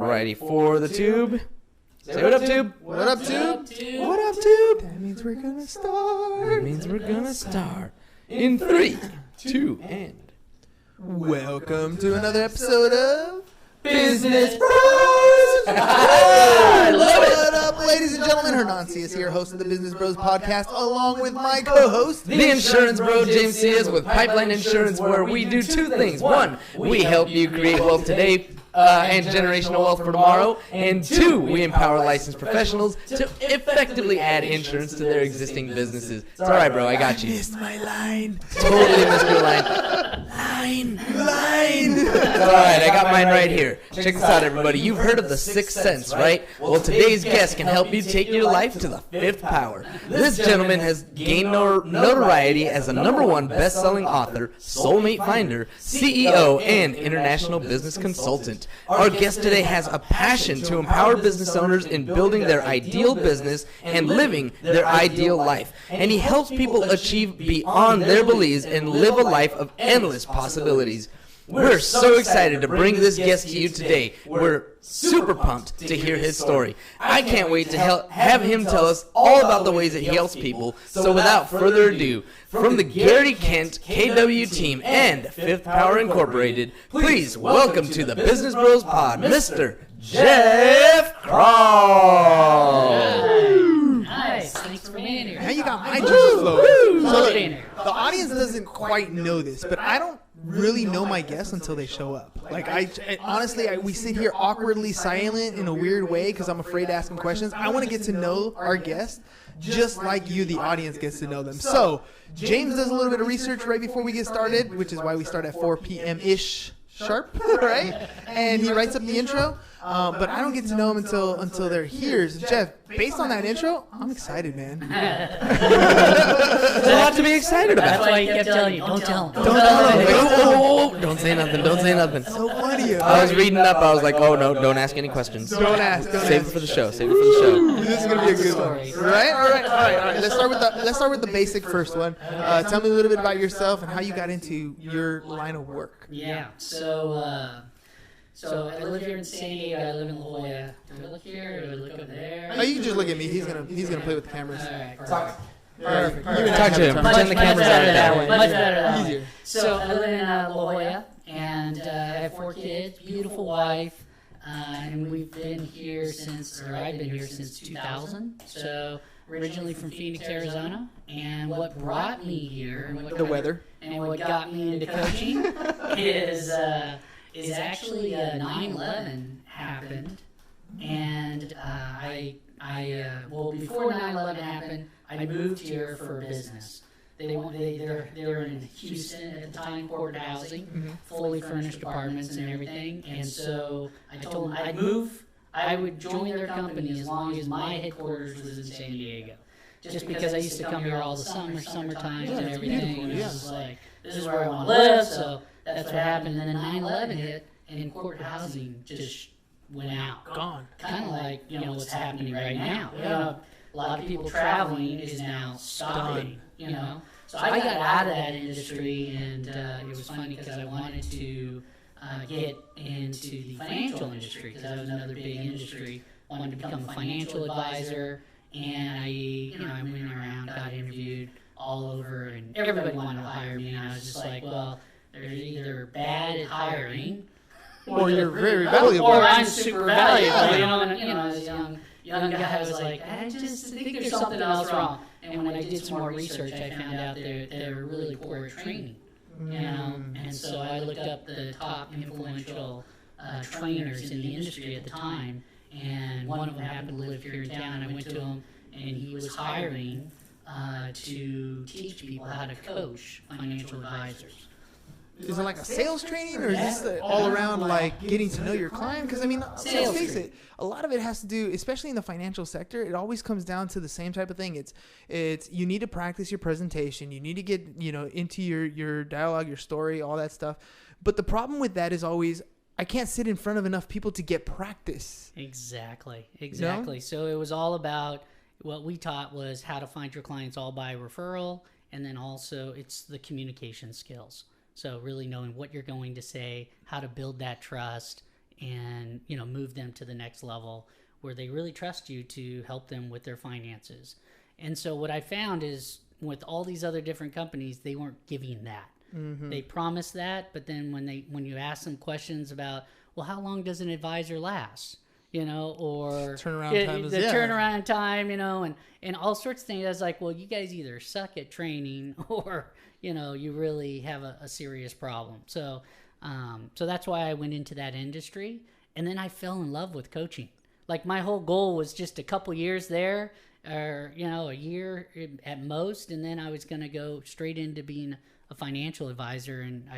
Alrighty, for the tube. Say what up, tube? What up, tube? What up, tube? That means we're gonna start. That means we're gonna start in 3, 2, and... Welcome to another episode of Business Bros! I love it! What up, ladies and gentlemen? Hernanci is here, host of the Business Bros podcast, along with my co-host, The Insurance Bro, James Sears, with Pipeline Insurance, where we do 2 things. 1, we help you create wealth today and generational wealth for tomorrow. And 2, we empower licensed professionals to effectively add insurance to their existing businesses. It's alright, bro, I got you. Missed my line. Totally missed your line. Line. Alright, I got mine right here. Check this out, everybody. You've heard of the 6th sense, right? Well, today's guest can help you take your life to the 5th power. This gentleman has gained notoriety as a #1 best-selling author, soulmate finder, CEO, and international business consultant. Our guest today has a passion to empower business owners in building their ideal business and living their ideal life. And he helps people achieve beyond their beliefs and live a life of endless possibilities. We're so excited to bring this guest to you today. We're super pumped to hear his story. I can't wait to have him tell us all about the ways that he helps people. So without further ado, from the Gary Kent KW team and 5th Power Incorporated, please welcome to the Business Bros Pod, Mr. Jeff Krahl. Nice. Thanks for being here. Now you got my juice flowing. So look, the audience doesn't quite know this, but I don't really know my guests until they show up. Like honestly, we sit here awkwardly silent in a weird way because I'm afraid to ask them questions. I want to get to know our guests just like you, the audience, gets to know them. So James does a little bit of research right before we get started, which is why we start at 4 p.m.-ish sharp, right? And he writes up the intro. But I don't get to know him until they're here. So Jeff, based on that intro, I'm excited, man. There's a lot to be excited about. That's why he kept telling you, don't tell him. Don't tell him. Oh, don't say nothing. Don't say nothing. So funny. I was reading up. I was like, oh, no, don't ask any questions. Don't ask. Save it for the show. Save it for the show. This is gonna be a good one. Right? All right. Let's start with the basic first one. Tell me a little bit about yourself and how you got into your line of work. Yeah. So I live here in San Diego. I live in La Jolla. Do I look here or do I look up there? Oh, you can just look at me. He's gonna play with the cameras. All right. Perfect. Talk to him. Pretend the camera's out that way. Much better that way. Easier. So I live in La Jolla, and I have 4 kids, beautiful wife, and we've been here I've been here since 2000. So originally from Phoenix, Arizona, and what brought me here, and what The weather. and what got me into coaching is actually 9/11 happened, and before 9/11 happened, I moved here for business. They were in Houston at the time, Port Housing, fully furnished apartments and everything, and so I told them I'd move. I would join their company as long as my headquarters was in San Diego. Just because I used to come here all the summer times and everything. And it was like, this is where I want to live, so that's what happened. And then 9/11 hit, and Port Housing just went out. Gone. Kind of like, what's happening right now. A lot of people traveling is now stopping, So I got out of that industry, and it was funny because I wanted to get into the financial industry because that was another big industry. Wanted to become a financial advisor, and I went around, got interviewed all over, and everybody wanted to hire me, and I was just like, well, they're either bad at hiring, Or you're very valuable. or I'm super valuable. As a young guy, I was like, I just think there's something else wrong. And when I did some more research, I found out they were really poor at training. And so I looked up the top influential trainers in the industry at the time, and one of them happened to live here in town. I went to him, and he was hiring to teach people how to coach financial advisors. Is it like a sales training, or is this all around like getting to know your client? Because I mean, let's face it, a lot of it has to do, especially in the financial sector, it always comes down to the same type of thing. It's you need to practice your presentation, you need to get into your dialogue, your story, all that stuff. But the problem with that is always, I can't sit in front of enough people to get practice. Exactly. No? So it was all about, what we taught was how to find your clients all by referral, and then also it's the communication skills. So really knowing what you're going to say, how to build that trust, and, you know, move them to the next level where they really trust you to help them with their finances. And so what I found is with all these other different companies, they weren't giving that. They promised that, but then when you ask them questions about, well, how long does an advisor last? You know, or turnaround time the turnaround time, you know, and all sorts of things. I was like, well, you guys either suck at training or, you know, you really have a serious problem. So that's why I went into that industry. And then I fell in love with coaching. Like my whole goal was just a couple years there, or, you know, a year at most. And then I was going to go straight into being a financial advisor. And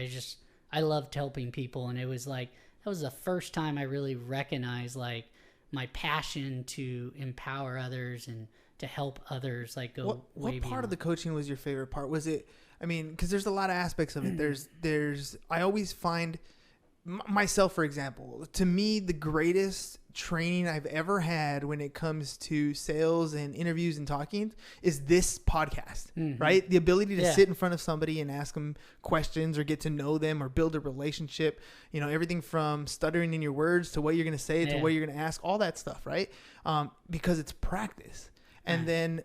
I loved helping people. And it was like, that was the first time I really recognized like my passion to empower others and to help others like go way what part beyond. of the coaching was your favorite part? Was it, I mean, because there's a lot of aspects of it. There's I always find myself, for example, to me, the greatest training I've ever had when it comes to sales and interviews and talking is this podcast, right? The ability to sit in front of somebody and ask them questions or get to know them or build a relationship, you know, everything from stuttering in your words to what you're going to say to what you're going to ask, all that stuff, right? Because it's practice. And then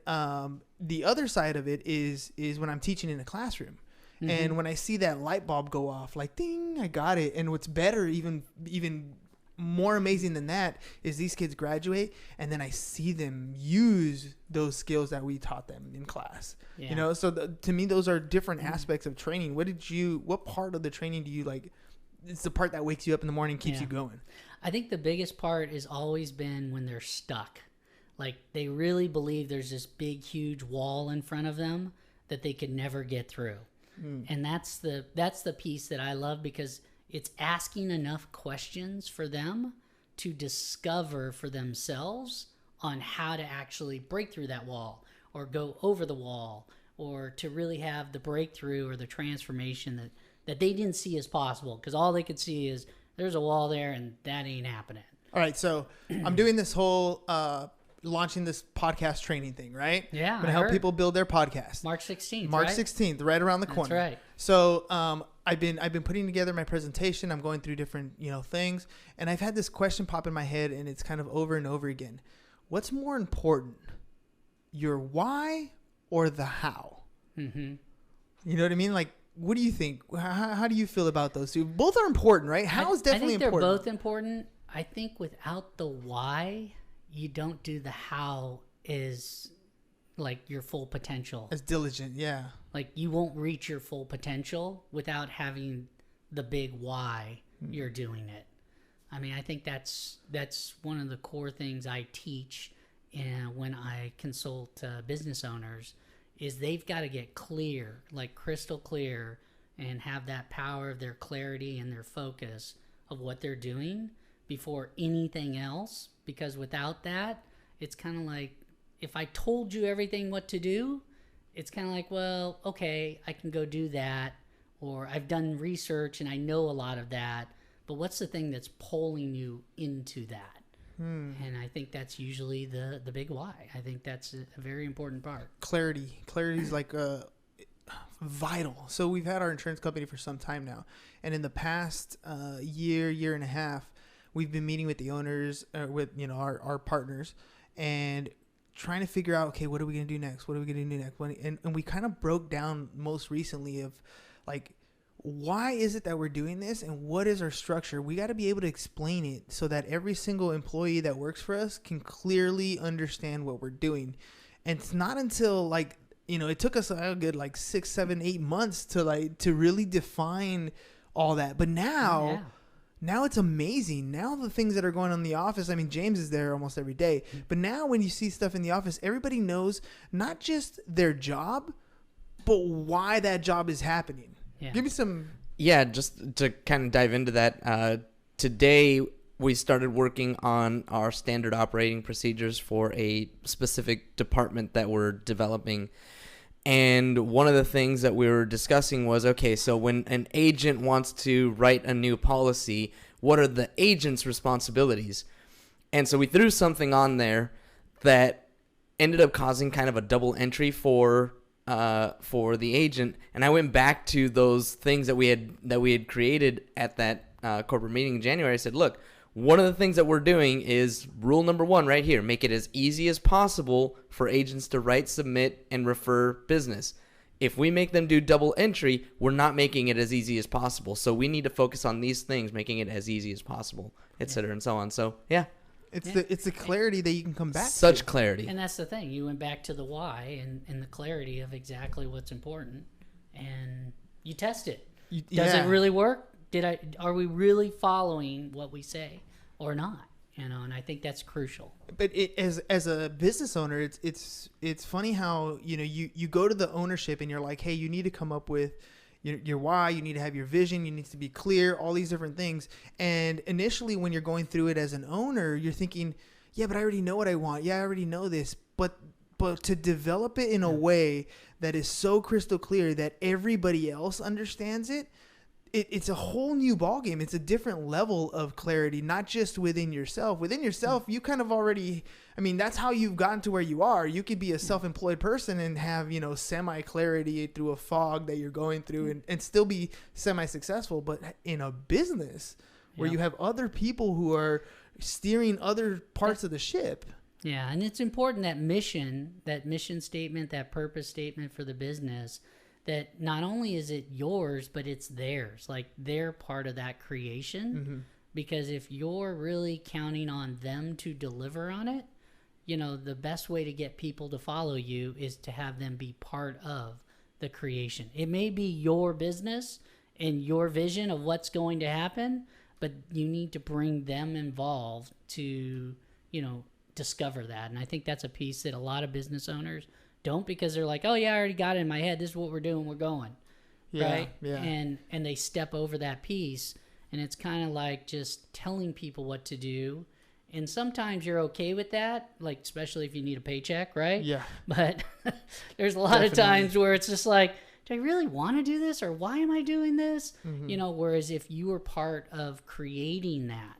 the other side of it is when I'm teaching in a classroom. And when I see that light bulb go off, like, ding, I got it. And what's better, even more amazing than that, is these kids graduate, and then I see them use those skills that we taught them in class. You know, so to me, those are different aspects of training. What part of the training do you like? It's the part that wakes you up in the morning, keeps you going. I think the biggest part has always been when they're stuck. Like they really believe there's this big, huge wall in front of them that they could never get through. And that's the piece that I love, because it's asking enough questions for them to discover for themselves on how to actually break through that wall or go over the wall, or to really have the breakthrough or the transformation that they didn't see as possible, because all they could see is there's a wall there and that ain't happening. All right, so I'm doing this whole launching this podcast training thing, right? Yeah, I'm gonna help people build their podcast. March 16th. March right? 16th, right around the corner. That's right. So I've been putting together my presentation. I'm going through different things, and I've had this question pop in my head, and it's kind of over and over again. What's more important, your why or the how? You know what I mean? Like, what do you think? How do you feel about those two? Both are important, right? How is definitely important. I think they're both important. I think without the why, you don't do the how is like your full potential. As diligent, yeah. Like you won't reach your full potential without having the big why you're doing it. I mean, I think that's one of the core things I teach when I consult business owners, is they've got to get clear, like crystal clear, and have that power of their clarity and their focus of what they're doing before anything else. Because without that, it's kind of like, if I told you everything what to do, it's kind of like, well, okay, I can go do that, or I've done research and I know a lot of that, but what's the thing that's pulling you into that? And I think that's usually the big why. I think that's a very important part. Clarity is like vital. So we've had our insurance company for some time now, and in the past year and a half, we've been meeting with the owners, with our partners, and trying to figure out, okay, what are we going to do next? What are we going to do next? And we kind of broke down most recently of like, why is it that we're doing this, and what is our structure? We got to be able to explain it so that every single employee that works for us can clearly understand what we're doing. And it's not until it took us a good 6, 7, 8 months to really define all that. But now it's amazing. Now the things that are going on in the office, I mean, James is there almost every day. But now when you see stuff in the office, everybody knows not just their job, but why that job is happening. Yeah. Give me some. Yeah, just to kind of dive into that. Today, we started working on our standard operating procedures for a specific department that we're developing. And one of the things that we were discussing was, okay, so when an agent wants to write a new policy, what are the agent's responsibilities? And so we threw something on there that ended up causing kind of a double entry for the agent. And I went back to those things that we had created at that corporate meeting in January. I said, look, one of the things that we're doing is rule number 1 right here. Make it as easy as possible for agents to write, submit, and refer business. If we make them do double entry, we're not making it as easy as possible. So we need to focus on these things, making it as easy as possible, et cetera, and so on. So, yeah. It's the clarity that you can come back Such to. clarity. And that's the thing. You went back to the why and the clarity of exactly what's important, and you test it. Does it really work? Are we really following what we say or not? You know, and I think that's crucial. But as a business owner, it's funny how, you know, you go to the ownership and you're like, hey, you need to come up with your why, you need to have your vision, you need to be clear, all these different things. And initially when you're going through it as an owner, you're thinking, yeah, but I already know what I want. Yeah, I already know this. But to develop it in a way that is so crystal clear that everybody else understands it, it's a whole new ballgame. It's a different level of clarity, not just within yourself. Within yourself, you kind of already, I mean, that's how you've gotten to where you are. You could be a self-employed person and have, you know, semi-clarity through a fog that you're going through and still be semi-successful. But in a business where you have other people who are steering other parts of the ship. Yeah, and it's important that mission statement, that purpose statement for the business, that not only is it yours, but it's theirs. Like, they're part of that creation. Mm-hmm. Because if you're really counting on them to deliver on it, you know, the best way to get people to follow you is to have them be part of the creation. It may be your business and your vision of what's going to happen, but you need to bring them involved to, you know, discover that. And I think that's a piece that a lot of business owners don't, because they're like, oh yeah, I already got it in my head, this is what we're doing, we're going. Right? And they step over that piece, and it's kind of like just telling people what to do. And sometimes you're okay with that, like especially if you need a paycheck, right? Yeah. But there's a lot of times where it's just like, do I really want to do this, or why am I doing this? Mm-hmm. You know, whereas if you were part of creating that,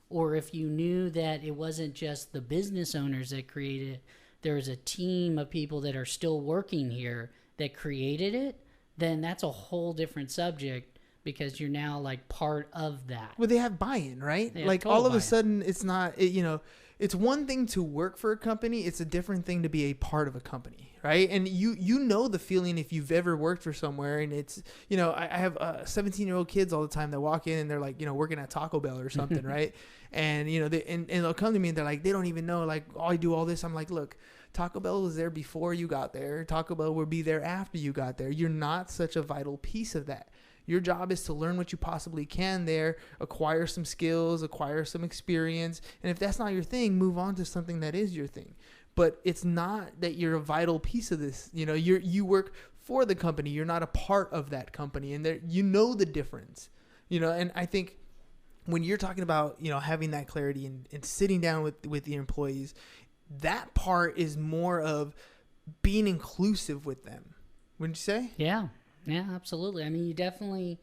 or if you knew that it wasn't just the business owners that created it, there was a team of people that are still working here that created it, then that's a whole different subject, because you're now like part of that. Well, they have buy-in, right? Like all of a sudden it's not, you know, it's one thing to work for a company. It's a different thing to be a part of a company, right? And you know the feeling if you've ever worked for somewhere, and it's, you know, I have 17-year-old kids all the time that walk in and they're like, you know, working at Taco Bell or something, right? And, you know, and they'll come to me and they're like, they don't even know, like, oh, I do all this. I'm like, look, Taco Bell was there before you got there. Taco Bell will be there after you got there. You're not such a vital piece of that. Your job is to learn what you possibly can there, acquire some skills, acquire some experience. And if that's not your thing, move on to something that is your thing. But it's not that you're a vital piece of this. You know, you work for the company. You're not a part of that company. And there, you know the difference. You know, and I think when you're talking about, you know, having that clarity and sitting down with the employees, that part is more of being inclusive with them. Wouldn't you say? Yeah. Yeah, absolutely. I mean, you definitely,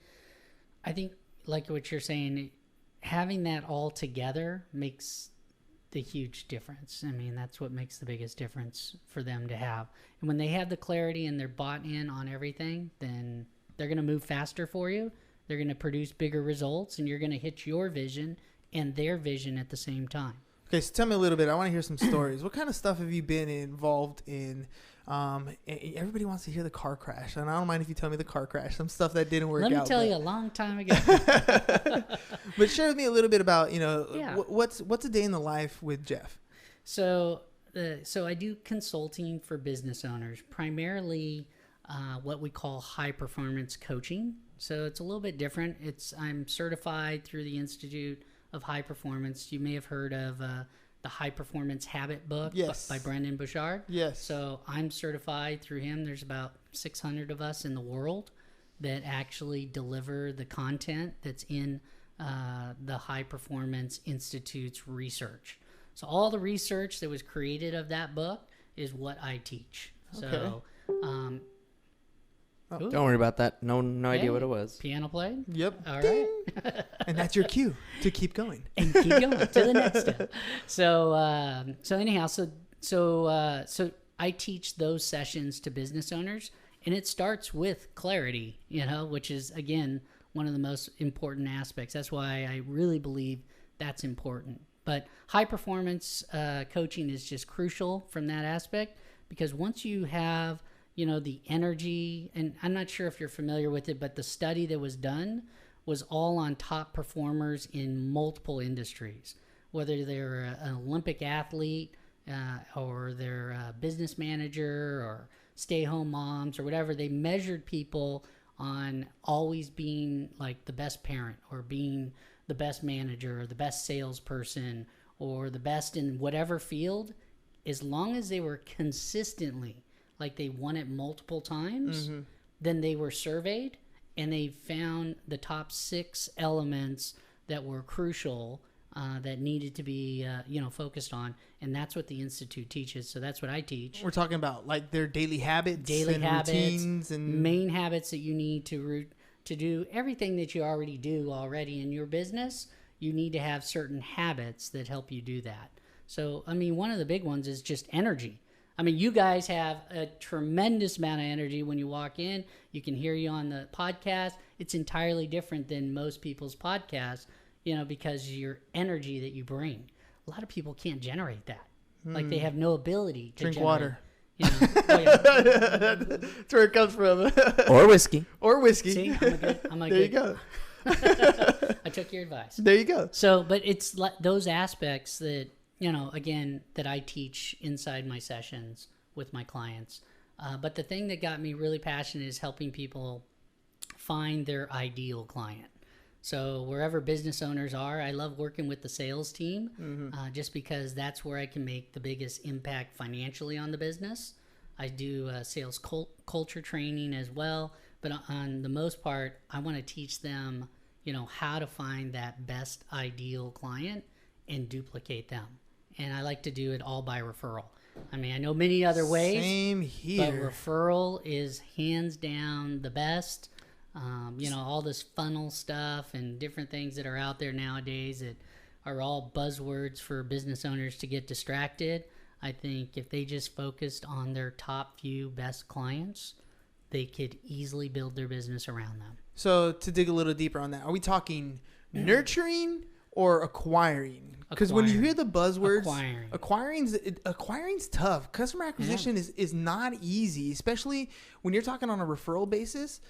I think, like what you're saying, having that all together makes the huge difference. I mean, that's what makes the biggest difference for them to have. And when they have the clarity and they're bought in on everything, then they're going to move faster for you. They're going to produce bigger results, and you're going to hit your vision and their vision at the same time. Okay, so tell me a little bit. I want to hear some stories. What kind of stuff have you been involved in? Everybody wants to hear the car crash, and I don't mind if you tell me the car crash, some stuff that didn't work out. Let me tell you a long time ago. But share with me a little bit about, you know, what's a day in the life with Jeff? So I do consulting for business owners, primarily what we call high performance coaching. So it's a little bit different. I'm certified through the Institute of High Performance. You may have heard of the High Performance Habit book by Brendan Bouchard. Yes. So I'm certified through him. There's about 600 of us in the world that actually deliver the content that's in the High Performance Institute's research. So all the research that was created of that book is what I teach. Okay. So don't worry about that. No idea what it was. Piano played? Yep. All right. And that's your cue to keep going. And keep going to the next step. So anyhow, so I teach those sessions to business owners, and it starts with clarity, you know, which is, again, one of the most important aspects. That's why I really believe that's important. But high performance coaching is just crucial from that aspect, because once you have, the energy, and I'm not sure if you're familiar with it, but the study that was done was all on top performers in multiple industries, whether they're an Olympic athlete or they're a business manager or stay-home moms or whatever. They measured people on always being like the best parent or being the best manager or the best salesperson or the best in whatever field. As long as they were consistently, like they won it multiple times, then they were surveyed and they found the top 6 elements that were crucial that needed to be focused on, and that's what the Institute teaches. So that's what I teach. We're talking about like their daily habits, routines, and main habits that you need to do everything that you already in your business. You need to have certain habits that help you do that. So I mean, one of the big ones is just energy. I mean, you guys have a tremendous amount of energy when you walk in. You can hear you on the podcast. It's entirely different than most people's podcasts, because your energy that you bring. A lot of people can't generate that. Like they have no ability to drink generate, water. That's where it comes from. Or whiskey. See, I'm a there you good. go. I took your advice. There you go. So, but it's those aspects that, again, that I teach inside my sessions with my clients. But the thing that got me really passionate is helping people find their ideal client. So wherever business owners are, I love working with the sales team just because that's where I can make the biggest impact financially on the business. I do sales culture training as well. But on the most part, I want to teach them, how to find that best ideal client and duplicate them. And I like to do it all by referral. I mean, I know many other ways. Same here. But referral is hands down the best. All this funnel stuff and different things that are out there nowadays that are all buzzwords for business owners to get distracted. I think if they just focused on their top few best clients, they could easily build their business around them. So to dig a little deeper on that, are we talking nurturing or acquiring? Because when you hear the buzzwords, acquiring's tough. Customer acquisition is not easy, especially when you're talking on a referral basis.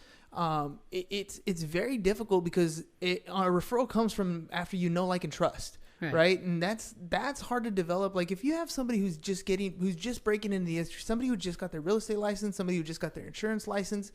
It's very difficult because a referral comes from after like and trust, right? And that's hard to develop. Like if you have somebody who's just breaking into the industry, somebody who just got their real estate license, somebody who just got their insurance license,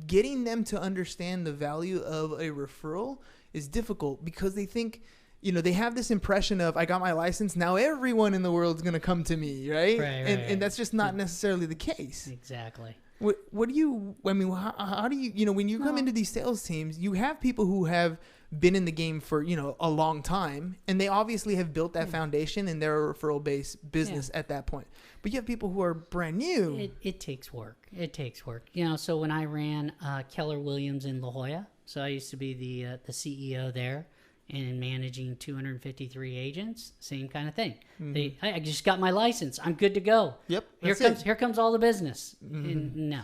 getting them to understand the value of a referral is difficult because they think, they have this impression of I got my license, now everyone in the world's going to come to me, right? And that's just not necessarily the case. Exactly. What do you, how do you, when you come into these sales teams, you have people who have been in the game for, a long time, and they obviously have built that foundation and they're a referral-based business at that point. But you have people who are brand new. It takes work. So when I ran Keller Williams in La Jolla, so I used to be the CEO there and managing 253 agents, same kind of thing. I just got my license. I'm good to go. Yep. Here comes all the business. And no,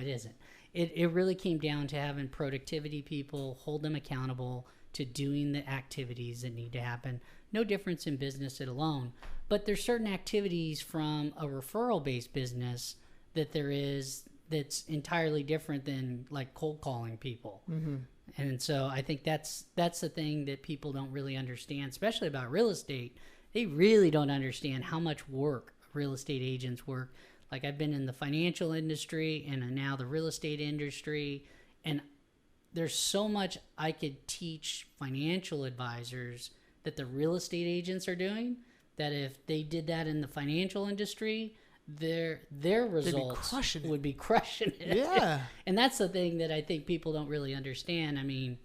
it isn't. It really came down to having productivity people, hold them accountable to doing the activities that need to happen. No difference in business alone, but there's certain activities from a referral-based business that's entirely different than like cold calling people. And so I think that's the thing that people don't really understand, especially about real estate. They really don't understand how much work real estate agents work. Like I've been in the financial industry and now the real estate industry, and there's so much I could teach financial advisors that the real estate agents are doing, that if they did that in the financial industry, their results would be crushing it. Yeah. And that's the thing that I think people don't really understand. I mean,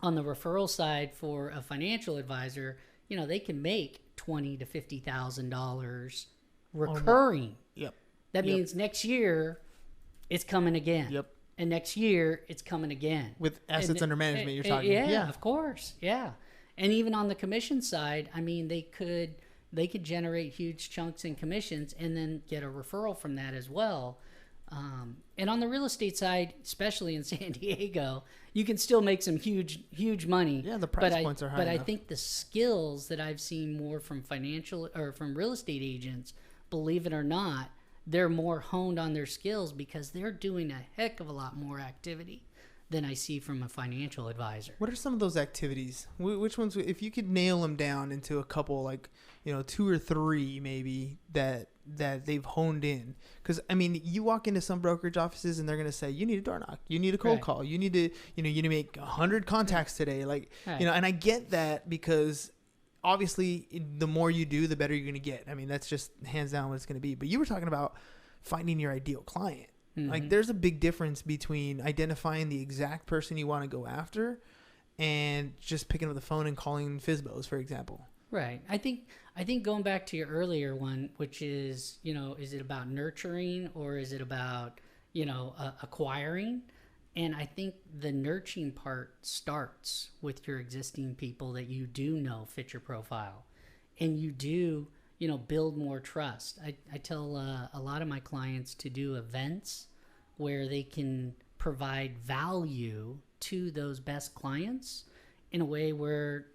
on the referral side for a financial advisor, they can make $20,000 to $50,000 recurring. Yep. That means next year it's coming again. Yep. And next year it's coming again. With assets under management, you're talking. Yeah, of course. Yeah. And even on the commission side, I mean, they could generate huge chunks in commissions and then get a referral from that as well. And on the real estate side, especially in San Diego, you can still make some huge money. Yeah, the price points are high But enough. I think the skills that I've seen more from financial or from real estate agents, believe it or not, they're more honed on their skills because they're doing a heck of a lot more activity than I see from a financial advisor. What are some of those activities? Which ones, if you could nail them down into a couple, like, 2 or 3 maybe that they've honed in? Because, I mean, you walk into some brokerage offices and they're going to say, you need a door knock, you need a cold call, you need to, you need to make 100 contacts today. Like, and I get that because obviously the more you do, the better you're going to get. I mean, that's just hands down what it's going to be. But you were talking about finding your ideal client. Mm-hmm. Like, there's a big difference between identifying the exact person you want to go after and just picking up the phone and calling FSBOs, for example. Right. I think going back to your earlier one, which is, is it about nurturing or is it about, acquiring? And I think the nurturing part starts with your existing people that you do know fit your profile, and you do, build more trust. I tell a lot of my clients to do events where they can provide value to those best clients in a way where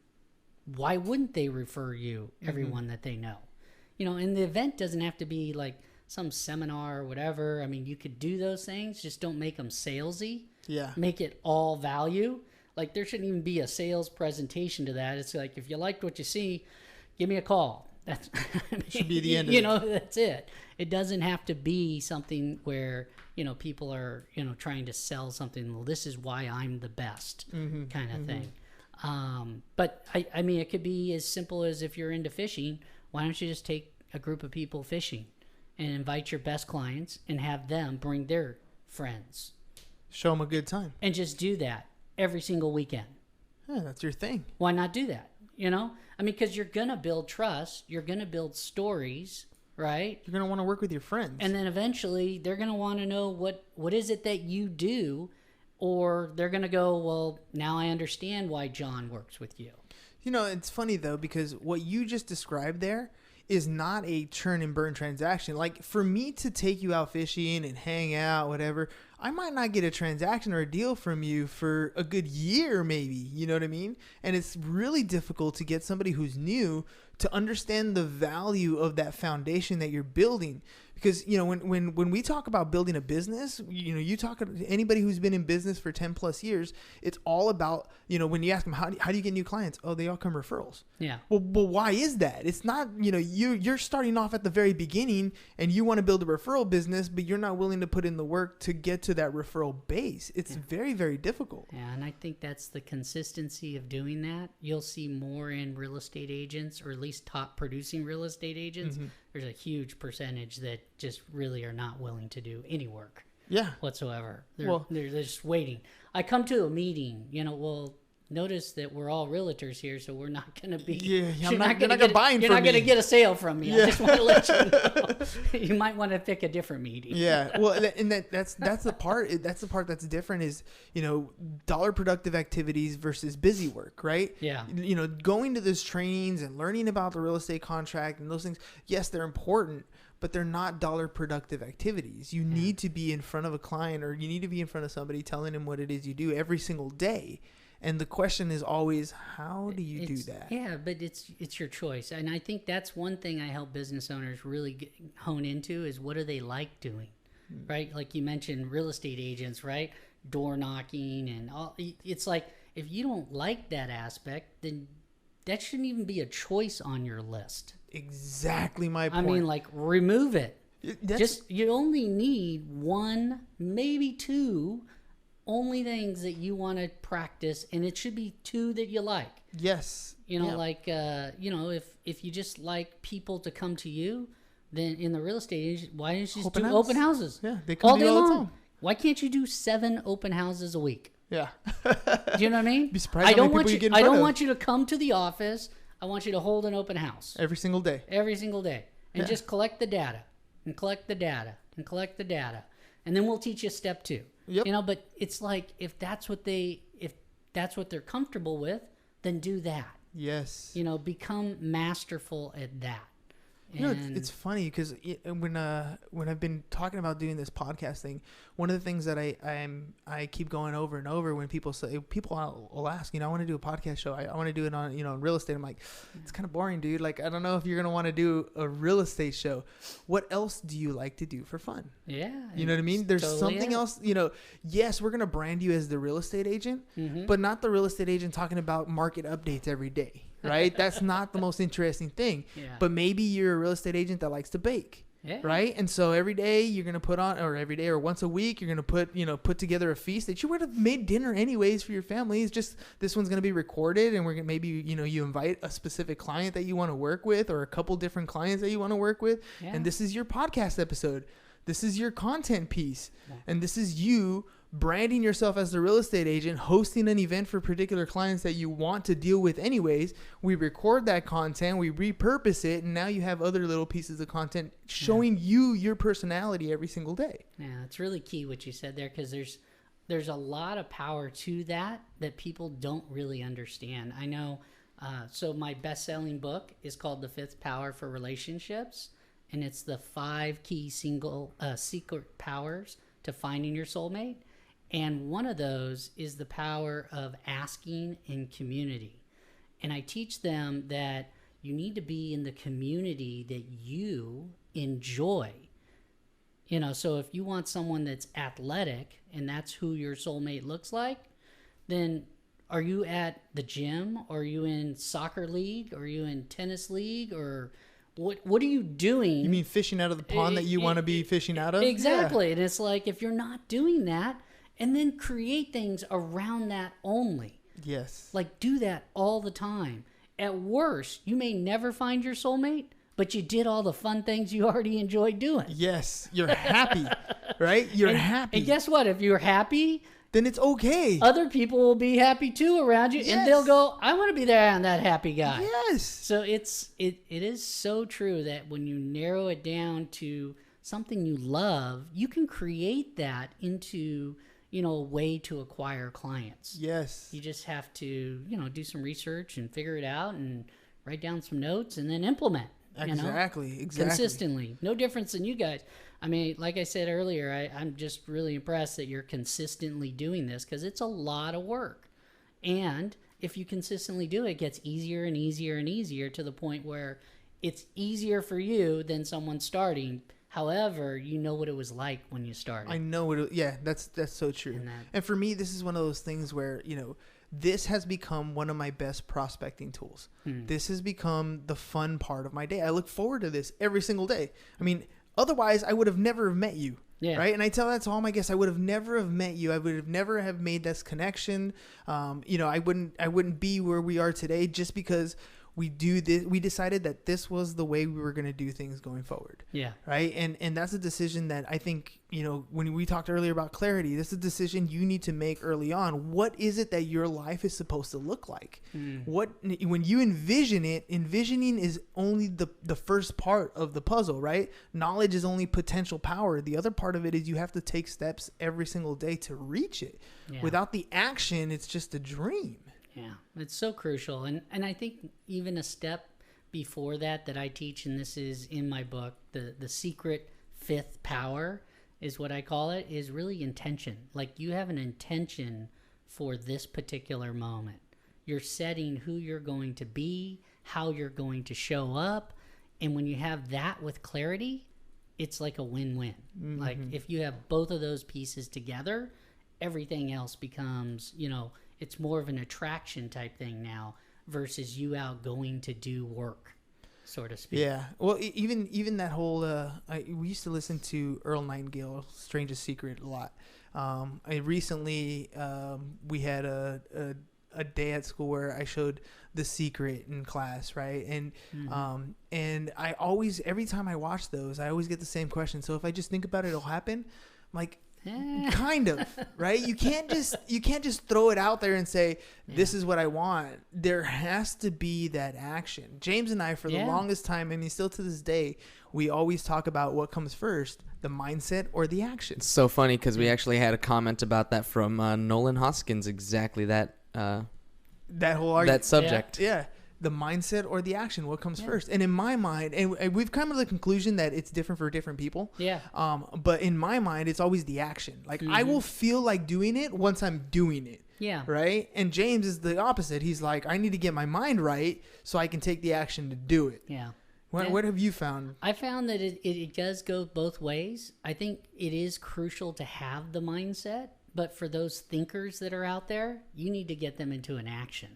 why wouldn't they refer you everyone that they know? And the event doesn't have to be like some seminar or whatever. I mean, you could do those things, just don't make them salesy. Yeah. Make it all value. Like, there shouldn't even be a sales presentation to that. It's like, if you liked what you see, give me a call. That's should be the end of it. That's it. It doesn't have to be something where, people are, trying to sell something. Well, this is why I'm the best kind of thing. But I mean, it could be as simple as, if you're into fishing, why don't you just take a group of people fishing and invite your best clients and have them bring their friends. Show them a good time. And just do that every single weekend. Yeah, that's your thing. Why not do that? I mean, because you're going to build trust. You're going to build stories, right? You're going to want to work with your friends. And then eventually they're going to want to know what is it that you do, or they're going to go, well, now I understand why John works with you. It's funny, though, because what you just described there is not a churn and burn transaction. Like, for me to take you out fishing and hang out, whatever, I might not get a transaction or a deal from you for a good year, maybe. You know what I mean? And it's really difficult to get somebody who's new to understand the value of that foundation that you're building. Because, when we talk about building a business, you talk to anybody who's been in business for 10 plus years, it's all about, when you ask them, how do you get new clients? Oh, they all come referrals. Yeah. Well, why is that? It's not, you're starting off at the very beginning and you want to build a referral business, but you're not willing to put in the work to get to that referral base. It's very, very difficult. Yeah. And I think that's the consistency of doing that. You'll see more in real estate agents, or at least top producing real estate agents. Mm-hmm. There's a huge percentage that just really are not willing to do any work whatsoever. They're just waiting. I come to a meeting, notice that we're all realtors here, so we're not going to be. You're not going to get a sale from me. I just want to let you know. You might want to pick a different meeting. Yeah, well, and that's the part. That's the part that's different. Is dollar productive activities versus busy work, right? Yeah. Going to those trainings and learning about the real estate contract and those things. Yes, they're important, but they're not dollar productive activities. You need to be in front of a client, or you need to be in front of somebody telling them what it is you do every single day. And the question is always, how do you do that? Yeah, but it's your choice. And I think that's one thing I help business owners really hone into is, what do they like doing, right? Like you mentioned, real estate agents, right? Door knocking and all. It's like, if you don't like that aspect, then that shouldn't even be a choice on your list. Exactly my point. I mean, like, remove it. You only need 1, maybe 2 only things that you want to practice, and it should be 2 that you like. Yes. If you just like people to come to you, then in the real estate agent, why don't you just do house. Open houses? Yeah, they come all day all long. the time. Why can't you do 7 open houses a week? Yeah. Do you know what I mean? Be surprised how many people you get in front of. I don't want you to come to the office. I want you to hold an open house. Every single day. And just collect the data and collect the data and collect the data. And then we'll teach you step 2. Yep. But it's like, if that's what they're comfortable with, then do that. Yes. Become masterful at that. You know, it's funny because when I've been talking about doing this podcast thing, one of the things that I keep going over and over when people will ask, you know, I want to do a podcast show. I want to do it on, you know, real estate. I'm like, it's kind of boring, dude. Like, I don't know if you're gonna want to do a real estate show. What else do you like to do for fun? Yeah, you know what I mean. There's totally something else. You know, yes, we're gonna brand you as the real estate agent, but not the real estate agent talking about market updates every day. Right? That's not the most interesting thing. Yeah. But maybe you're a real estate agent that likes to bake. Yeah. Right? And so every day you're going to put on, or every day or once a week, you're going to put together a feast that you would have made dinner anyways for your family. It's just, this one's going to be recorded, and we're going to maybe, you know, you invite a specific client that you want to work with, or a couple different clients that you want to work with. Yeah. And this is your podcast episode. This is your content piece. Yeah. And this is you branding yourself as the real estate agent, hosting an event for particular clients that you want to deal with anyways. We record that content, we repurpose it, and now you have other little pieces of content showing you your personality every single day. Yeah, it's really key what you said there, because there's a lot of power to that people don't really understand. I know, so my best-selling book is called The Fifth Power for Relationships, and it's the 5 key secret powers to finding your soulmate. And one of those is the power of asking in community. And I teach them that you need to be in the community that you enjoy. You know, so if you want someone that's athletic and that's who your soulmate looks like, then are you at the gym? Or are you in soccer league? Or are you in tennis league? Or what are you doing? You mean fishing out of the pond that you want to be fishing out of? Exactly. Yeah. And it's like, if you're not doing that, and then create things around that only. Yes. Like, do that all the time. At worst, you may never find your soulmate, but you did all the fun things you already enjoyed doing. Yes. You're happy, right? You're happy. And guess what? If you're happy, then it's okay. Other people will be happy too around you, and they'll go, I want to be there on that happy guy. Yes. So it is so true that when you narrow it down to something you love, you can create that into, you know, a way to acquire clients. Yes. You just have to, you know, do some research and figure it out and write down some notes and then implement. Exactly. Consistently. No difference than you guys. I mean, like I said earlier, I'm just really impressed that you're consistently doing this, because it's a lot of work. And if you consistently do it, it gets easier and easier and easier, to the point where it's easier for you than someone starting. However, you know what it was like when you started. I know what that's so true. And for me, this is one of those things where, you know, this has become one of my best prospecting tools. This has become the fun part of my day. I look forward to this every single day. I mean, otherwise I would have never met you. Yeah. Right. And I tell that to all my guests. I would have never have met you. I would have never have made this connection. You know, I wouldn't be where we are today just because we do this. We decided that this was the way we were going to do things going forward. Yeah. Right. And that's a decision that I think, you know, when we talked earlier about clarity, this is a decision you need to make early on. What is it that your life is supposed to look like? When you envision it, envisioning is only the first part of the puzzle, right? Knowledge is only potential power. The other part of it is you have to take steps every single day to reach it. Yeah. Without the action, it's just a dream. Yeah, it's so crucial. And I think even a step before that I teach, and this is in my book, the secret 5th power is what I call it, is really intention. Like, you have an intention for this particular moment. You're setting who you're going to be, how you're going to show up. And when you have that with clarity, it's like a win-win. Mm-hmm. Like, if you have both of those pieces together, everything else becomes, you know, it's more of an attraction type thing now versus you out going to do work, so to speak. Yeah. Well, even that whole, we used to listen to Earl Nightingale, Strangest Secret, a lot. Recently, we had a day at school where I showed The Secret in class, right? And and I always, every time I watch those, I always get the same question. So if I just think about it, it'll happen. I'm like, kind of, right? You can't just throw it out there and say, this is what I want. There has to be that action. James and I, for the longest time, I mean, still to this day, we always talk about what comes first, the mindset or the action. It's so funny because we actually had a comment about that from Nolan Hoskins, exactly that. That whole argument. That subject. Yeah. the mindset or the action? What comes first? And in my mind, and we've come to the conclusion that it's different for different people. Yeah. But in my mind, it's always the action. Like I will feel like doing it once I'm doing it. Yeah. Right. And James is the opposite. He's like, I need to get my mind right so I can take the action to do it. Yeah. What have you found? I found that it does go both ways. I think it is crucial to have the mindset, but for those thinkers that are out there, you need to get them into an action.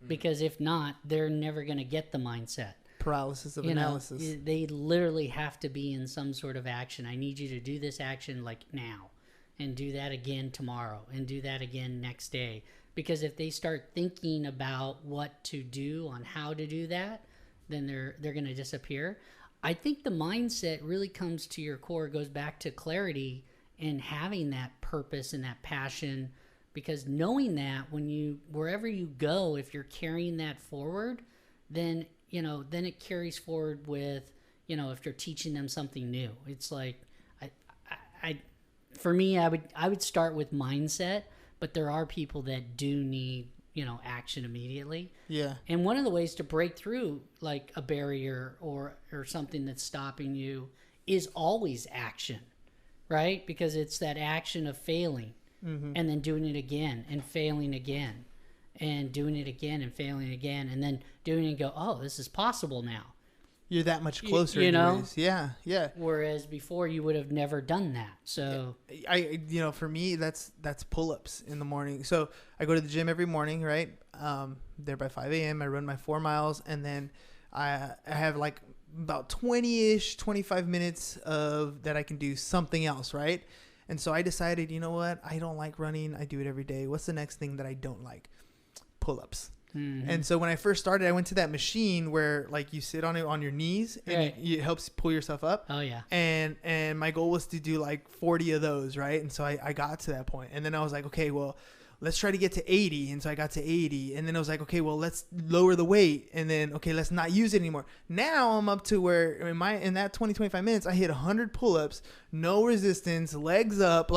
Because if not, they're never going to get the mindset. Paralysis of analysis. They literally have to be in some sort of action. I need you to do this action like now, and do that again tomorrow, and do that again next day. Because if they start thinking about what to do, on how to do that, then they're going to disappear. I think the mindset really comes to your core, goes back to clarity and having that purpose and that passion. Because knowing that wherever you go, if you're carrying that forward, then it carries forward with, if you're teaching them something new. It's like, for me, I would start with mindset, but there are people that do need, action immediately. Yeah. And one of the ways to break through like a barrier or something that's stopping you is always action, right? Because it's that action of failing. And then doing it again and failing again and doing it again and failing again and then doing it and go, oh, this is possible now. You're that much closer. Yeah. Whereas before you would have never done that. So for me, that's pull-ups in the morning. So I go to the gym every morning, right? There by 5 a.m. I run my 4 miles, and then I have like about 20-ish, 25 minutes of that I can do something else, right? And so I decided, you know what? I don't like running. I do it every day. What's the next thing that I don't like? Pull-ups. And so when I first started, I went to that machine where like you sit on it on your knees and it helps pull yourself up. Oh yeah. And my goal was to do like 40 of those, right? And so I got to that point. And then I was like, okay, well, let's try to get to 80. And so I got to 80. And then I was like, okay, well, let's lower the weight. And then, okay, let's not use it anymore. Now I'm up to where in that 20, 25 minutes, I hit 100 pull-ups, no resistance, legs up,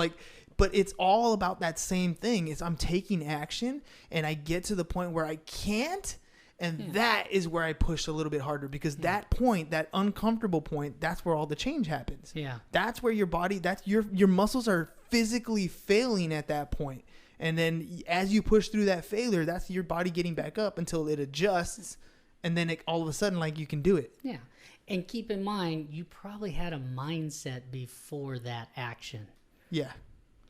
but it's all about that same thing. I'm taking action, and I get to the point where I can't. And that is where I push a little bit harder, because that point, that uncomfortable point, that's where all the change happens. Yeah. That's where your body, that's your muscles are physically failing at that point. And then as you push through that failure, that's your body getting back up until it adjusts. And then all of a sudden, like, you can do it. Yeah. And keep in mind, you probably had a mindset before that action. Yeah.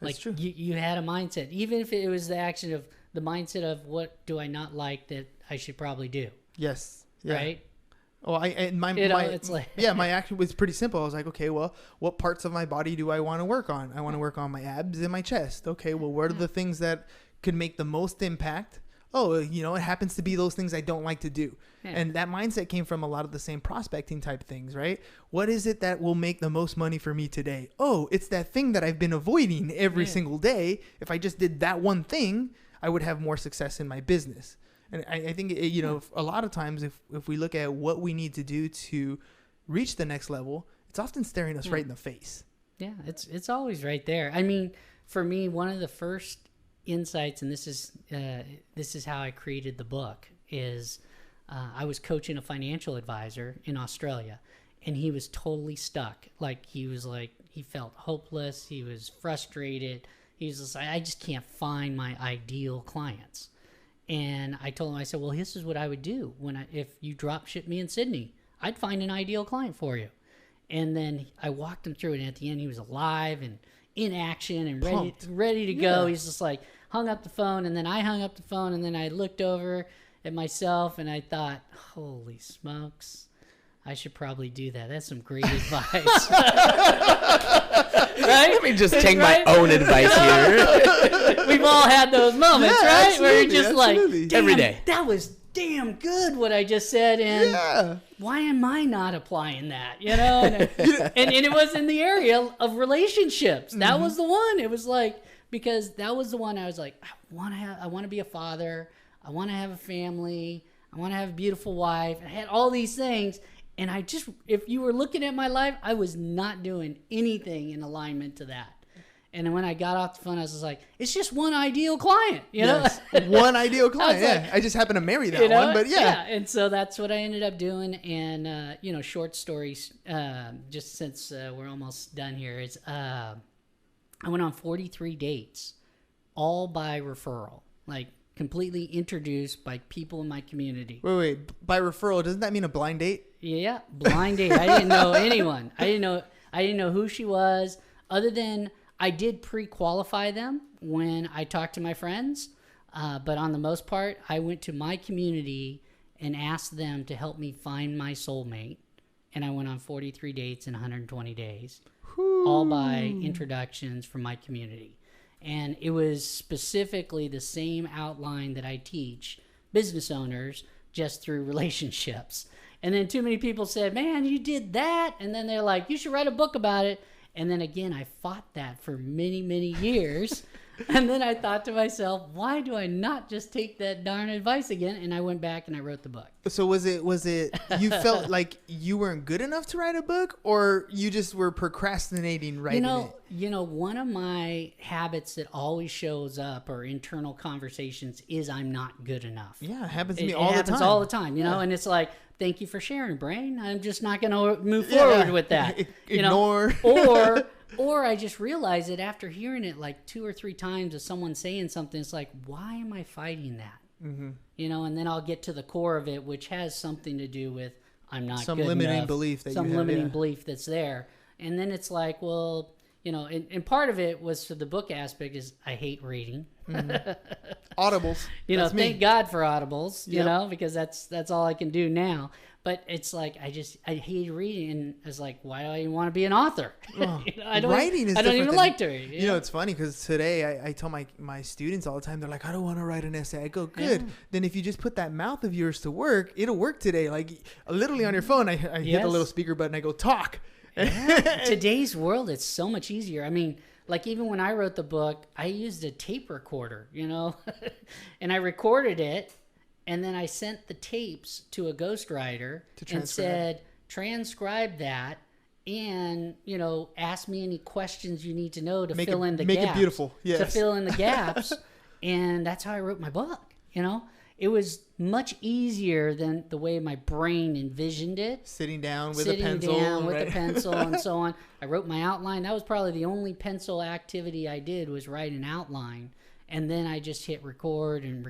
That's true. You had a mindset, even if it was the action of the mindset of what do I not like that I should probably do. Yes. Yeah. Right. Well, my action was pretty simple. I was like, okay, well, what parts of my body do I want to work on? I want to work on my abs and my chest. Okay, well, what are the things that could make the most impact? Oh, it happens to be those things I don't like to do. Yeah. And that mindset came from a lot of the same prospecting type things, right? What is it that will make the most money for me today? Oh, it's that thing that I've been avoiding every single day. If I just did that one thing, I would have more success in my business. And I think, a lot of times if we look at what we need to do to reach the next level, it's often staring us right in the face. Yeah, it's always right there. I mean, for me, one of the first insights, and this is how I created the book, is I was coaching a financial advisor in Australia, and he was totally stuck. He felt hopeless. He was frustrated. He was just like, I just can't find my ideal clients. And I told him, I said, well, this is what I would do if you drop ship me in Sydney. I'd find an ideal client for you. And then I walked him through it, and at the end, he was alive and in action and ready to go. He's just like hung up the phone, and then I hung up the phone, and then I looked over at myself, and I thought, holy smokes, I should probably do that. That's some great advice. Right? Let me just take my own advice here. We've all had those moments, right? Where you're just like, every day. That was damn good what I just said, and why am I not applying that? And it was in the area of relationships. That was the one. It was like, because that was the one I was like, I want to be a father. I want to have a family. I want to have a beautiful wife. I had all these things. And if you were looking at my life, I was not doing anything in alignment to that. And then when I got off the phone, I was just like, it's just one ideal client, you know? One ideal client, I was like, I just happen to marry that one, but yeah. And so that's what I ended up doing. And, short stories, just since we're almost done here, is I went on 43 dates, all by referral, like completely introduced by people in my community. Wait. By referral, doesn't that mean a blind date? Yeah, blind date. I didn't know anyone. I didn't know who she was, other than I did pre-qualify them when I talked to my friends. But on the most part, I went to my community and asked them to help me find my soulmate. And I went on 43 dates in 120 days, all by introductions from my community. And it was specifically the same outline that I teach business owners, just through relationships. And then too many people said, man, you did that. And then they're like, you should write a book about it. And then again, I fought that for many, many years. And then I thought to myself, why do I not just take that darn advice again? And I went back and I wrote the book. So was it you felt like you weren't good enough to write a book, or you just were procrastinating writing it? You know, one of my habits that always shows up, or internal conversations, is I'm not good enough. Yeah, it happens to me all the time. It happens all the time, you know, and it's like, thank you for sharing, Brain. I'm just not going to move forward with that. Ignore. Or I just realize it after hearing it like 2 or 3 times of someone saying something. It's like, why am I fighting that? Mm-hmm. You know, and then I'll get to the core of it, which has something to do with I'm not some good limiting enough, belief that some you have, limiting belief that's there. And then it's like, well, you know, and part of it was for the book aspect is I hate reading. Mm-hmm. Audibles. You know, thank God for Audibles, you know, because that's all I can do now. But it's like, I hate reading, and I was like, why do I even want to be an author? Oh, you know, I don't even like to read. You know, it's funny because today I tell my students all the time, they're like, I don't want to write an essay. I go, good. Yeah. Then if you just put that mouth of yours to work, it'll work today. Like literally on your phone, I hit the little speaker button, I go, talk. Yeah. Today's world, it's so much easier. I mean, like even when I wrote the book, I used a tape recorder, you know, and I recorded it. And then I sent the tapes to a ghostwriter and said, transcribe that and, you know, ask me any questions you need to know to fill in the gaps. Make it beautiful, yes. To fill in the gaps. And that's how I wrote my book, you know. It was much easier than the way my brain envisioned it. Sitting down with a pencil. And so on. I wrote my outline. That was probably the only pencil activity I did, was write an outline. And then I just hit record and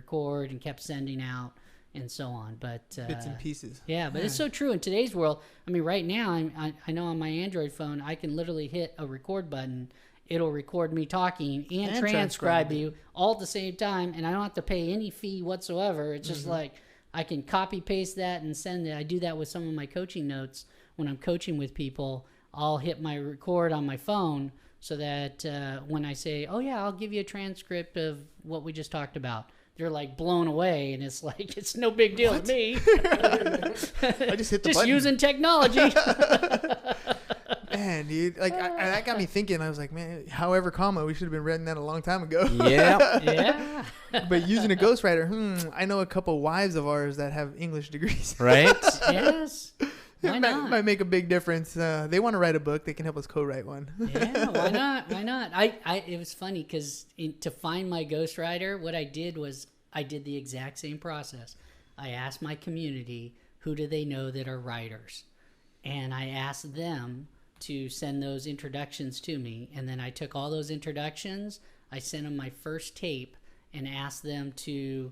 kept sending out and so on. But bits and pieces. Yeah, but it's so true in today's world. I mean, right now, I know on my Android phone, I can literally hit a record button. It'll record me talking and transcribe you all at the same time, and I don't have to pay any fee whatsoever. It's just like I can copy paste that and send it. I do that with some of my coaching notes when I'm coaching with people. I'll hit my record on my phone, so that when I say, oh, yeah, I'll give you a transcript of what we just talked about, they're like blown away. And it's like, it's no big deal to me. I just hit the button. Using technology. Man, dude, like that got me thinking. I was like, man, however, comma, we should have been reading that a long time ago. Yeah. But using a ghostwriter, I know a couple wives of ours that have English degrees. Right? Yes. Why not? Might make a big difference. They want to write a book. They can help us co-write one. Yeah, why not? Why not? It was funny because to find my ghostwriter, what I did was I did the exact same process. I asked my community, who do they know that are writers? And I asked them to send those introductions to me. And then I took all those introductions, I sent them my first tape, and asked them to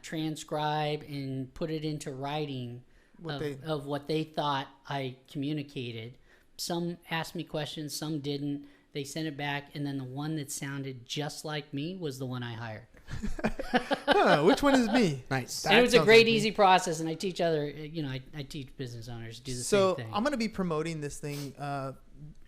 transcribe and put it into writing of what they thought I communicated. Some asked me questions, some didn't. They sent it back, and then the one that sounded just like me was the one I hired. Which one is me? Nice. And it was a great, easy process, and I teach other, I teach business owners to do the same thing. So I'm going to be promoting this thing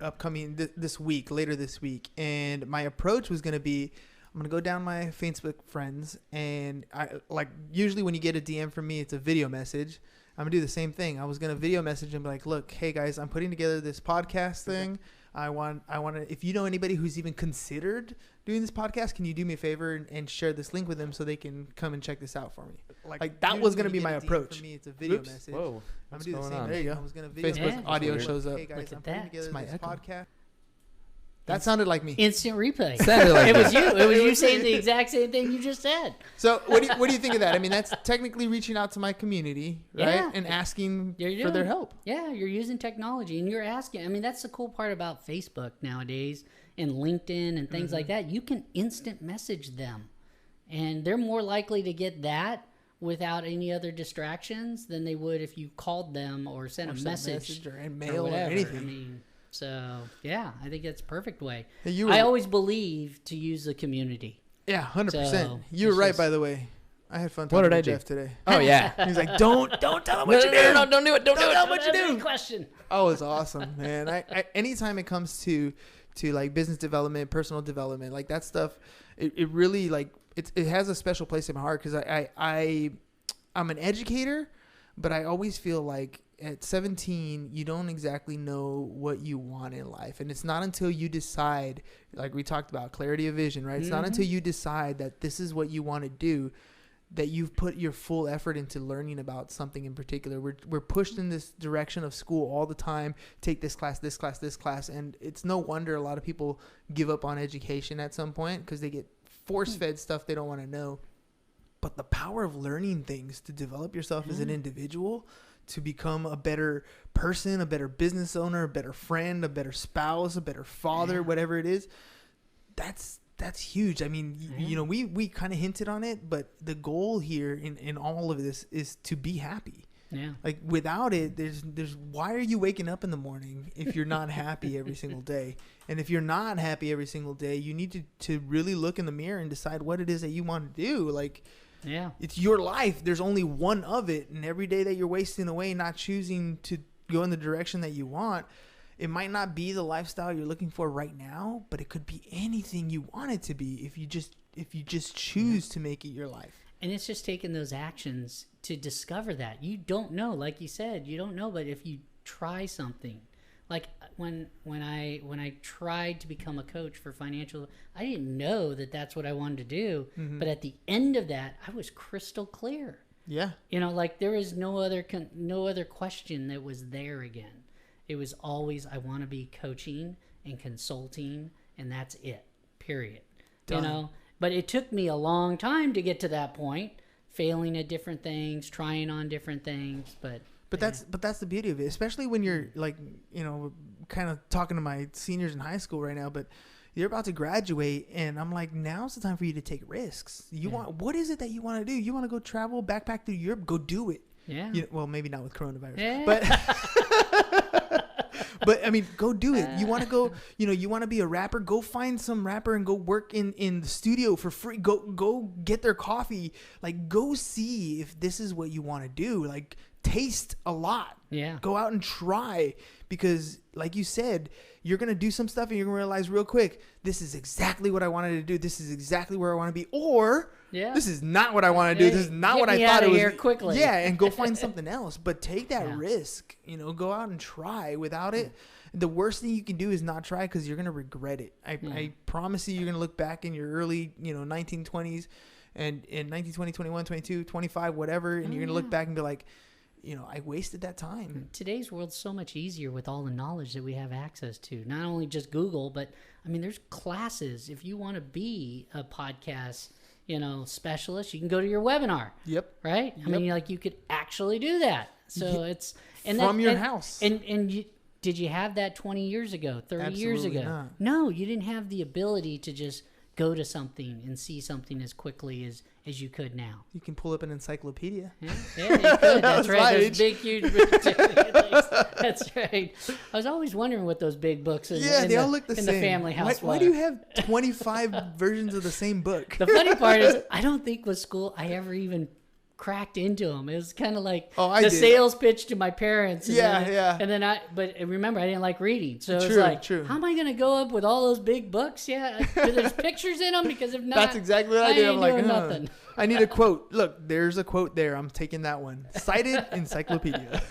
upcoming this week, later this week, and my approach was going to be, I'm going to go down my Facebook friends, and I usually when you get a DM from me, it's a video message. I'm going to do the same thing. I was going to video message and be like, look, hey guys, I'm putting together this podcast thing. I want to, if you know anybody who's even considered doing this podcast, can you do me a favor and share this link with them so they can come and check this out for me? Like that was going to be my approach. For me, it's a video message. Whoa. I'm going to do the same. On? There you go. I was going to video Facebook audio weird. shows up. Hey guys, I'm putting together this podcast. That sounded like me. Instant replay. Sounded like It was me. you. It was you saying the exact same thing you just said. So what do you think of that? I mean, that's technically reaching out to my community, right? Yeah. And asking You're for their doing- help. Yeah, you're using technology and you're asking. I mean, that's the cool part about Facebook nowadays and LinkedIn and things like that. You can instant message them, and they're more likely to get that without any other distractions than they would if you called them or sent a message or in or mail or whatever. anything. I mean, so yeah, I think that's a perfect way. Hey, I always believe to use the community. Yeah, 100%. So, You were it's right, just- by the way. I had fun What talking did I to do? Jeff today. Oh yeah. He's like, don't tell him No, what you do. no, don't do it. Don't do tell him it. what you That's a do. good question. Oh, it's awesome, man. I anytime it comes to like business development, personal development, like that stuff, it really like it has a special place in my heart because I'm an educator, but I always feel like at 17 you don't exactly know what you want in life, and it's not until you decide, like we talked about, clarity of vision, right? It's not until you decide that this is what you want to do that you've put your full effort into learning about something in particular. We're pushed in this direction of school all the time. Take this class, this class, this class. And it's no wonder a lot of people give up on education at some point because they get force-fed stuff they don't want to know. But the power of learning things to develop yourself as an individual, to become a better person, a better business owner, a better friend, a better spouse, a better father, whatever it is, that's huge. I mean, you know, we kind of hinted on it, but the goal here in all of this is to be happy. Yeah. Like without it, there's why are you waking up in the morning if you're not happy every single day? And if you're not happy every single day, you need to really look in the mirror and decide what it is that you want to do. Like, Yeah. it's your life. There's only one of it. And every day that you're wasting away, not choosing to go in the direction that you want, it might not be the lifestyle you're looking for right now, but it could be anything you want it to be if you just choose to make it your life. And it's just taking those actions to discover that. You don't know, like you said, you don't know, but if you try something, like when I tried to become a coach for financial, I didn't know that that's what I wanted to do. But at the end of that, I was crystal clear. Yeah. You know, like there was no other question that was there again. It was always, I want to be coaching and consulting, and that's it, period. Done. You know, but it took me a long time to get to that point, failing at different things, trying on different things, but that's the beauty of it, especially when you're like, you know, kind of talking to my seniors in high school right now, but you're about to graduate and I'm like, now's the time for you to take risks. What is it that you want to do? You want to go travel, backpack through Europe, go do it. yeah. You know, well, maybe not with coronavirus, Yeah. but I mean, go do it. You want to go, you know, you want to be a rapper, go find some rapper and go work in the studio for free. Go get their coffee. Like, go see if this is what you want to do. Like, taste a lot. Yeah. Go out and try, because like you said, you're going to do some stuff and you're going to realize real quick, this is exactly what I wanted to do. This is exactly where I want to be. Or this is not what I want to do. This is not what I thought it was. Here quickly. Yeah, and go find something else. But take that Yeah. risk. You know, go out and try. Without it, the worst thing you can do is not try, because you're going to regret it. I promise you, you're going to look back in your early, 1920s and in 1920, 21, 22, 25, whatever, and you're going to look back and be like, I wasted that time. Today's world's so much easier with all the knowledge that we have access to. Not only just Google, but I mean, there's classes. If you want to be a podcast, specialist, you can go to your webinar. Yep. Right? I mean, like you could actually do that. So it's from your house. And did you have that 20 years ago, 30 years Absolutely ago? not. No, you didn't have the ability to just go to something and see something as quickly as you could now. You can pull up an encyclopedia. Yeah, you could. That's right. right. Those big, huge. That's right. I was always wondering what those big books in, They all look the in same. the family house Why were. do you have 25 versions of the same book? The funny part is, I don't think with school I ever even cracked into them. It was kind of like I the did. sales pitch to my parents. And Yeah, then, yeah. And then but remember, I didn't like reading. So it was True, like, true. how am I going to go up with all those big books? Yeah, there's pictures in them, because if not, That's exactly what I did. ain't I'm like, doing nothing. I need a quote. Look, there's a quote there. I'm taking that one. Cited encyclopedia.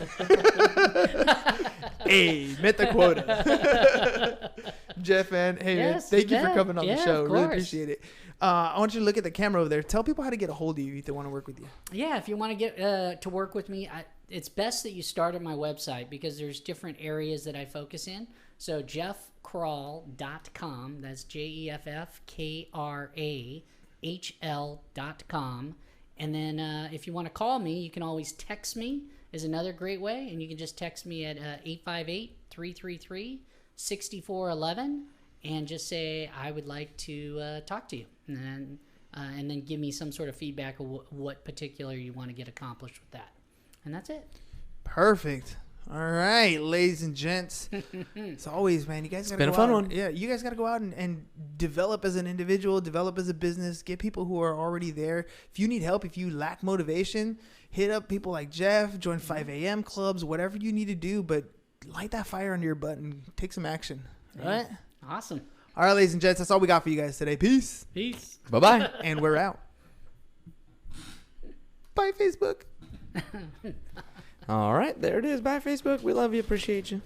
Hey, met the quota. Jeff, man. Hey, man, Yes, thank you you for bet. coming on the Yeah, show. of Really course. appreciate it. I want you to look at the camera over there. Tell people how to get a hold of you if they want to work with you. Yeah, if you want to get to work with me, it's best that you start at my website because there's different areas that I focus in. So jeffkrahl.com, that's JEFFKRAHL.com. And then if you want to call me, you can always text me is another great way. And you can just text me at 858-333-6411 and just say, I would like to talk to you. And then give me some sort of feedback of what particular you want to get accomplished with that. And that's it. Perfect. All right, ladies and gents. As always, man, you guys got to go out. It's been a fun one. Yeah, you guys got to go out and develop as an individual, develop as a business, get people who are already there. If you need help, if you lack motivation, hit up people like Jeff, join 5 a.m. clubs, whatever you need to do, but light that fire under your butt and take some action. All right? Awesome. All right, ladies and gents, that's all we got for you guys today. Peace. Peace. Bye-bye. And we're out. Bye, Facebook. All right, there it is. Bye, Facebook. We love you. Appreciate you.